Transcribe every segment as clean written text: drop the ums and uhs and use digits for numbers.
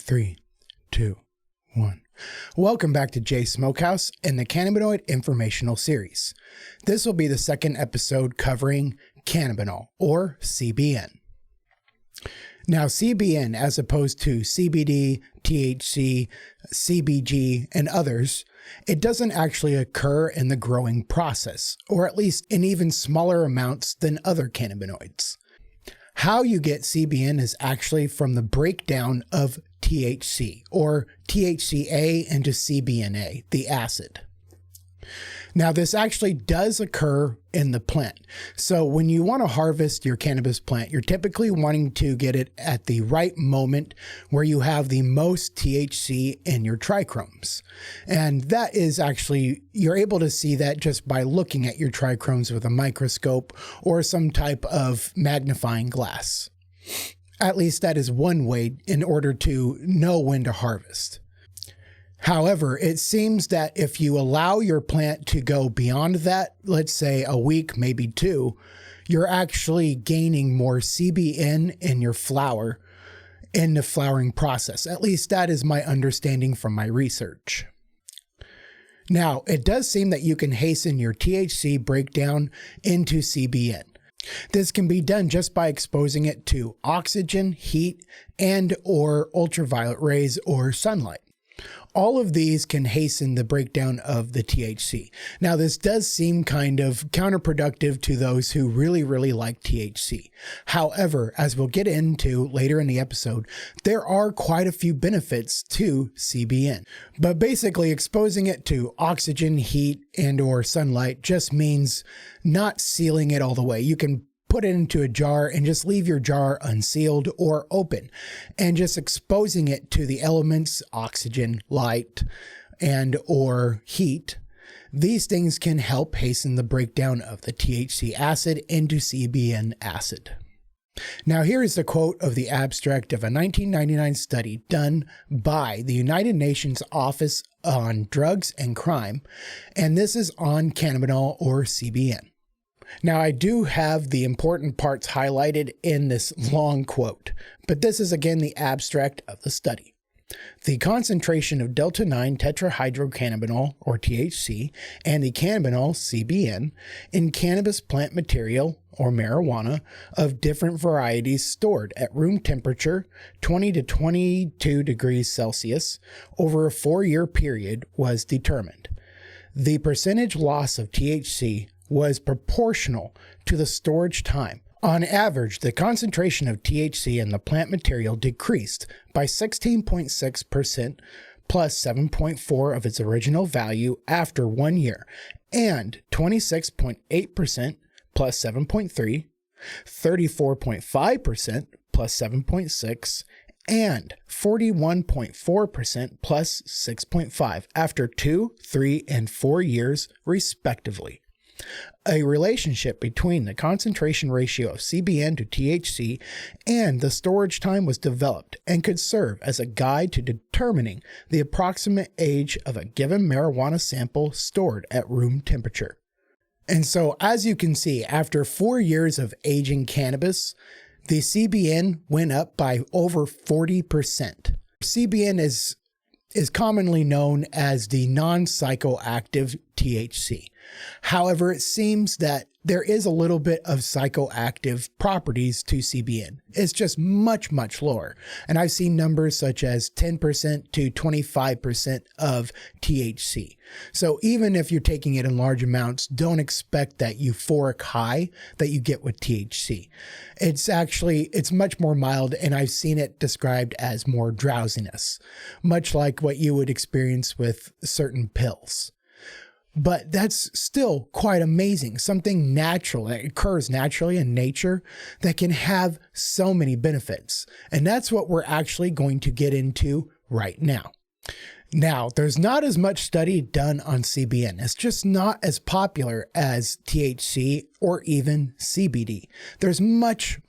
3, 2, 1. Welcome back to Jay's Smokehouse and the Cannabinoid Informational Series. This will be the second episode covering Cannabinol, or CBN. Now, CBN, as opposed to CBD, THC, CBG, and others, it doesn't actually occur in the growing process, or at least in even smaller amounts than other cannabinoids. How you get CBN is actually from the breakdown of THC, or THCA into CBNA, the acid. Now, this actually does occur in the plant. So when you want to harvest your cannabis plant, you're typically wanting to get it at the right moment where you have the most THC in your trichomes. And that is actually, you're able to see that just by looking at your trichomes with a microscope or some type of magnifying glass. At least that is one way in order to know when to harvest. However, it seems that if you allow your plant to go beyond that, let's say a week, maybe 2, you're actually gaining more CBN in your flower in the flowering process. At least that is my understanding from my research. Now, it does seem that you can hasten your THC breakdown into CBN. This can be done just by exposing it to oxygen, heat, and or ultraviolet rays or sunlight. All of these can hasten the breakdown of the THC. Now, this does seem kind of counterproductive to those who really like THC. However, as we'll get into later in the episode, there are quite a few benefits to CBN. But basically, exposing it to oxygen, heat, and or sunlight just means not sealing it all the way. You can put it into a jar and just leave your jar unsealed or open and just exposing it to the elements, oxygen, light, and or heat. These things can help hasten the breakdown of the THC acid into CBN acid. Now, here is the quote of the abstract of a 1999 study done by the United Nations Office on Drugs and Crime, and this is on Cannabinol or CBN. Now, I do have the important parts highlighted in this long quote, but this is again the abstract of the study. The concentration of delta-9 tetrahydrocannabinol, or THC, and the cannabinol, CBN, in cannabis plant material, or marijuana, of different varieties stored at room temperature, 20 to 22 degrees Celsius, over a 4-year period was determined. The percentage loss of THC was proportional to the storage time. On average, the concentration of THC in the plant material decreased by 16.6% plus 7.4% of its original value after 1 year, and 26.8% plus 7.3%, 34.5% plus 7.6%, and 41.4% plus 6.5% after 2, 3, and 4 years, respectively. A relationship between the concentration ratio of CBN to THC and the storage time was developed and could serve as a guide to determining the approximate age of a given marijuana sample stored at room temperature. And so, as you can see, after 4 years of aging cannabis, the CBN went up by over 40%. CBN is commonly known as the non-psychoactive THC. However, it seems that there is a little bit of psychoactive properties to CBN. It's just much lower. And I've seen numbers such as 10% to 25% of THC. So even if you're taking it in large amounts, don't expect that euphoric high that you get with THC. It's much more mild, and I've seen it described as more drowsiness, much like what you would experience with certain pills. But that's still quite amazing. Something natural that occurs naturally in nature that can have so many benefits. And that's what we're actually going to get into right now. Now, there's not as much study done on CBN. It's just not as popular as THC or even CBD. There's much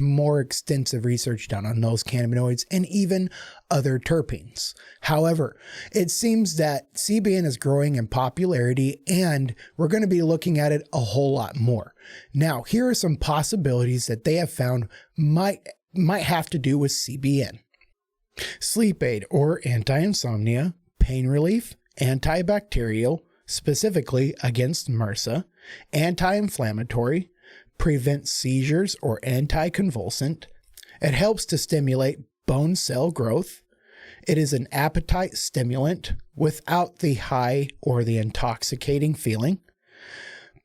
more extensive research done on those cannabinoids and even other terpenes. However, it seems that CBN is growing in popularity, and we're going to be looking at it a whole lot more. Now, here are some possibilities that they have found might have to do with CBN. sleep aid or anti-insomnia, pain relief, antibacterial, specifically against MRSA, anti-inflammatory, prevents seizures or anticonvulsant. It helps to stimulate bone cell growth. It is an appetite stimulant without the high or the intoxicating feeling.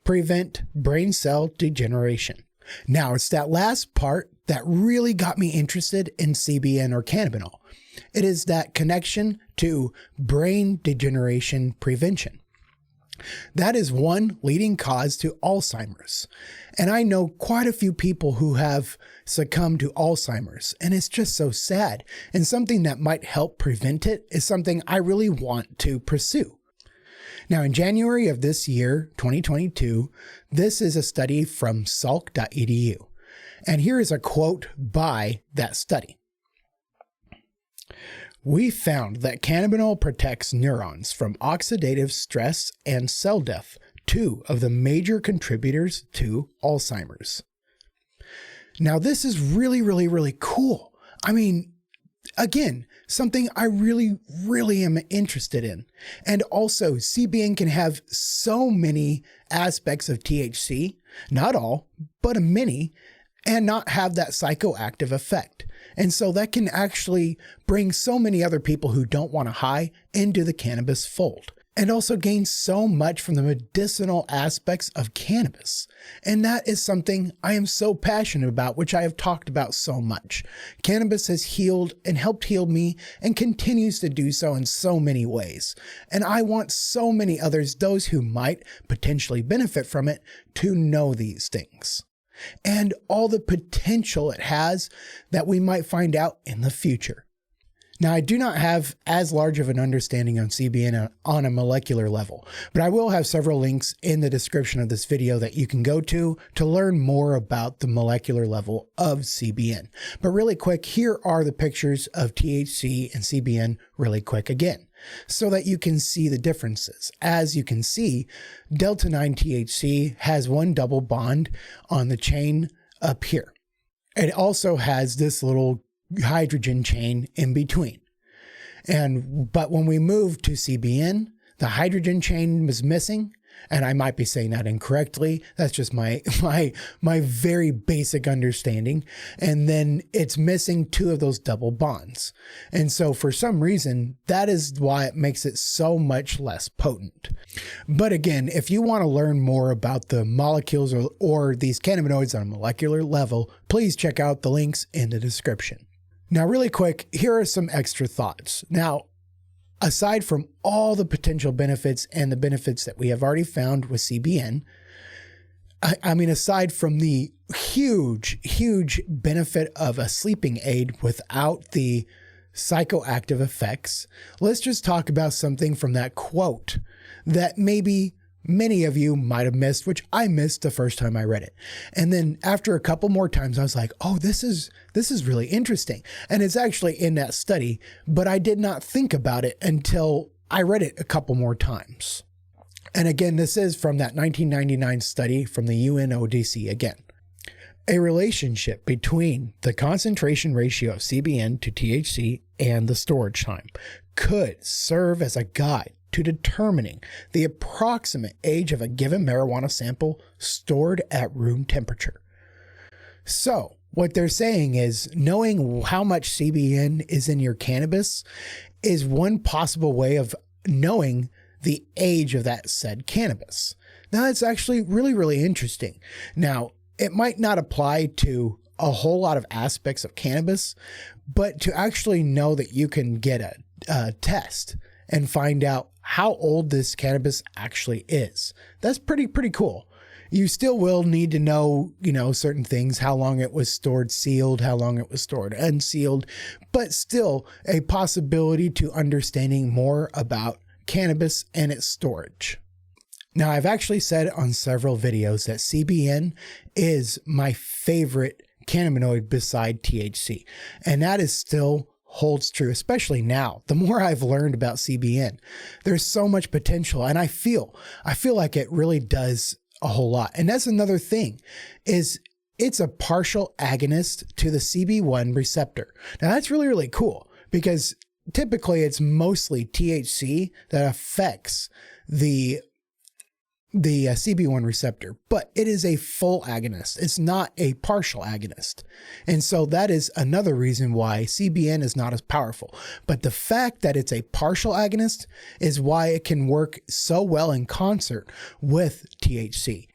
Prevent brain cell degeneration. Now, it's that last part that really got me interested in CBN or cannabinol. It is that connection to brain degeneration prevention. That is one leading cause to Alzheimer's. And I know quite a few people who have succumbed to Alzheimer's, and it's just so sad. And something that might help prevent it is something I really want to pursue. Now, in January of this year, 2022, this is a study from salk.edu. And here is a quote by that study. We found that cannabinol protects neurons from oxidative stress and cell death, two of the major contributors to Alzheimer's. Now, this is really cool. I mean, again, something I really am interested in. And also, CBN can have so many aspects of THC, not all, but many, and not have that psychoactive effect. And so that can actually bring so many other people who don't want a high into the cannabis fold, and also gain so much from the medicinal aspects of cannabis. And that is something I am so passionate about, which I have talked about so much. Cannabis has healed and helped heal me and continues to do so in so many ways. And I want so many others, those who might potentially benefit from it, to know these things and all the potential it has that we might find out in the future. Now, I do not have as large of an understanding on CBN on a molecular level, but I will have several links in the description of this video that you can go to learn more about the molecular level of CBN. But really quick, here are the pictures of THC and CBN really quick again, so that you can see the differences. As you can see, Delta 9 THC has one double bond on the chain up here. It also has this little hydrogen chain in between. But when we moved to CBN, the hydrogen chain was missing, and I might be saying that incorrectly. That's just my very basic understanding. And then it's missing two of those double bonds. And so for some reason, that is why it makes it so much less potent. But again, if you want to learn more about the molecules or these cannabinoids on a molecular level, please check out the links in the description. Now, really quick, here are some extra thoughts. Now, aside from all the potential benefits and the benefits that we have already found with CBN, I mean, aside from the huge benefit of a sleeping aid without the psychoactive effects, let's just talk about something from that quote that maybe many of you might have missed, which I missed the first time I read it. And then after a couple more times, I was like, oh, this is really interesting. And it's actually in that study, but I did not think about it until I read it a couple more times. And again, this is from that 1999 study from the UNODC again. A relationship between the concentration ratio of CBN to THC and the storage time could serve as a guide to determining the approximate age of a given marijuana sample stored at room temperature. So what they're saying is knowing how much CBN is in your cannabis is one possible way of knowing the age of that said cannabis. Now, that's actually really interesting. Now, it might not apply to a whole lot of aspects of cannabis, but to actually know that you can get a test and find out how old this cannabis actually is. That's pretty cool. You still will need to know, certain things, how long it was stored sealed, how long it was stored unsealed, but still a possibility to understanding more about cannabis and its storage. Now, I've actually said on several videos that CBN is my favorite cannabinoid beside THC, and that is still holds true, especially now. The more I've learned about CBN, there's so much potential, and I feel like it really does a whole lot. And that's another thing, is it's a partial agonist to the CB1 receptor. Now, that's really cool, because typically it's mostly THC that affects the CB1 receptor, but it is a full agonist. It's not a partial agonist. And so that is another reason why CBN is not as powerful. But the fact that it's a partial agonist is why it can work so well in concert with THC.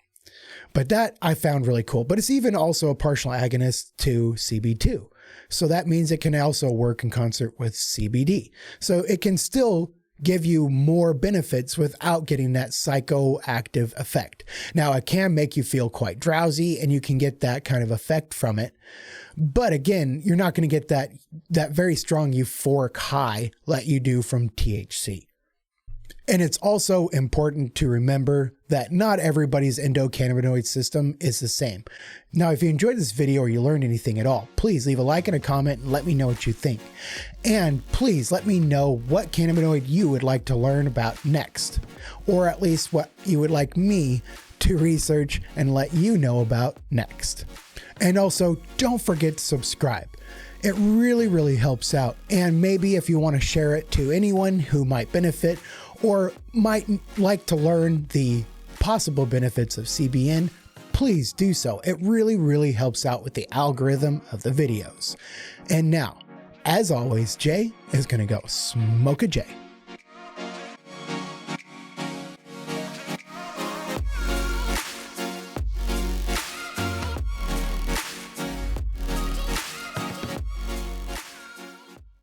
But that I found really cool. But it's even also a partial agonist to CB2. So that means it can also work in concert with CBD. So it can still give you more benefits without getting that psychoactive effect. Now, it can make you feel quite drowsy and you can get that kind of effect from it. But again, you're not going to get that very strong euphoric high like you do from THC. And it's also important to remember that not everybody's endocannabinoid system is the same. Now, if you enjoyed this video or you learned anything at all, please leave a like and a comment and let me know what you think. And please let me know what cannabinoid you would like to learn about next, or at least what you would like me to research and let you know about next. And also, don't forget to subscribe. It really, really helps out. And maybe if you want to share it to anyone who might benefit or might like to learn the possible benefits of CBN, please do so. It really, really helps out with the algorithm of the videos. And now, as always, Jay is going to go smoke a J.